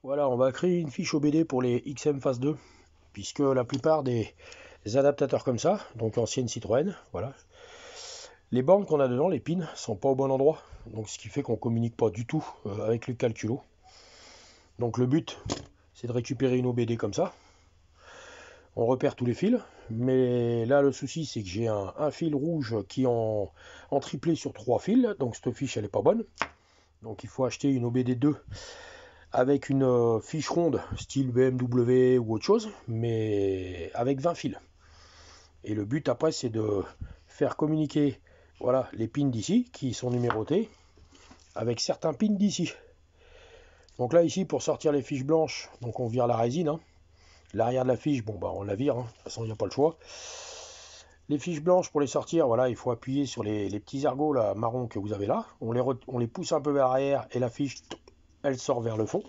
Voilà, on va créer une fiche OBD pour les XM Phase 2, puisque la plupart des adaptateurs comme ça, donc ancienne Citroën, voilà, les bornes qu'on a dedans, les pins, sont pas au bon endroit. Donc ce qui fait qu'on communique pas du tout avec le calculo. Donc le but, c'est de récupérer une OBD comme ça. On repère tous les fils, mais là le souci c'est que j'ai un fil rouge qui est en triplé sur 3 fils, donc cette fiche elle est pas bonne. Donc il faut acheter une OBD 2 avec une fiche ronde style BMW ou autre chose, mais avec 20 fils. Et le but après c'est de faire communiquer, voilà, les pins d'ici qui sont numérotés avec certains pins d'ici. Donc là ici pour sortir les fiches blanches, donc on vire la résine, hein. L'arrière de la fiche, bon bah on la vire, hein. De toute façon il n'y a pas le choix. Les fiches blanches pour les sortir, voilà, il faut appuyer sur les petits ergots là, marron que vous avez là. On les pousse un peu vers l'arrière et la fiche, elle sort vers le fond.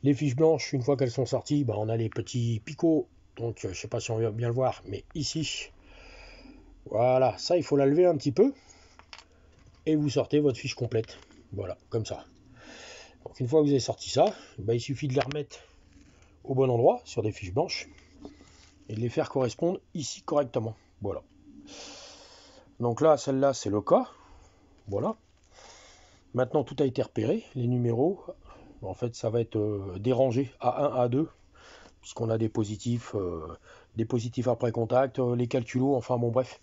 Les fiches blanches, une fois qu'elles sont sorties, bah, on a les petits picots. Donc je sais pas si on va bien le voir, mais ici, voilà, ça il faut la lever un petit peu. Et vous sortez votre fiche complète. Voilà, comme ça. Donc une fois que vous avez sorti ça, bah, il suffit de les remettre au bon endroit sur des fiches blanches et de les faire correspondre ici correctement. Voilà. Donc là, celle-là, c'est le cas. Voilà. Maintenant, tout a été repéré. Les numéros, en fait, ça va être dérangé A1, A2, puisqu'on a des positifs après contact, les calculos, enfin bon, bref.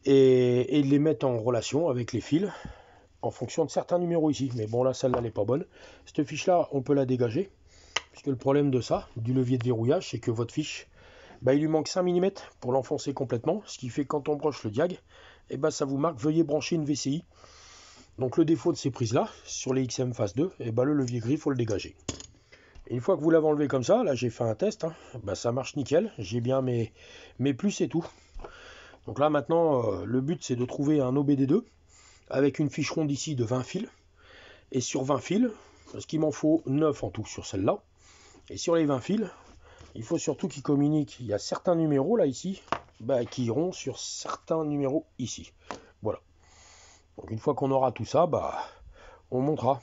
Et de les mettre en relation avec les fils en fonction de certains numéros ici. Mais bon, là, celle-là, elle n'est pas bonne. Cette fiche-là, on peut la dégager, puisque le problème de ça, du levier de verrouillage, c'est que votre fiche, bah, il lui manque 5 mm pour l'enfoncer complètement, ce qui fait que quand on broche le diag, et bah, ça vous marque veuillez brancher une VCI. Donc le défaut de ces prises là, sur les XM Phase 2, et bah, le levier gris, il faut le dégager. Et une fois que vous l'avez enlevé comme ça, là j'ai fait un test, hein, bah, ça marche nickel, j'ai bien mes plus et tout. Donc là maintenant, le but c'est de trouver un OBD2 avec une fiche ronde ici de 20 fils. Et sur 20 fils, parce qu'il m'en faut 9 en tout sur celle-là. Et sur les 20 fils, il faut surtout qu'ils communiquent. Il y a certains numéros là ici bah, qui iront sur certains numéros ici. Voilà. Donc une fois qu'on aura tout ça, bah, on montera.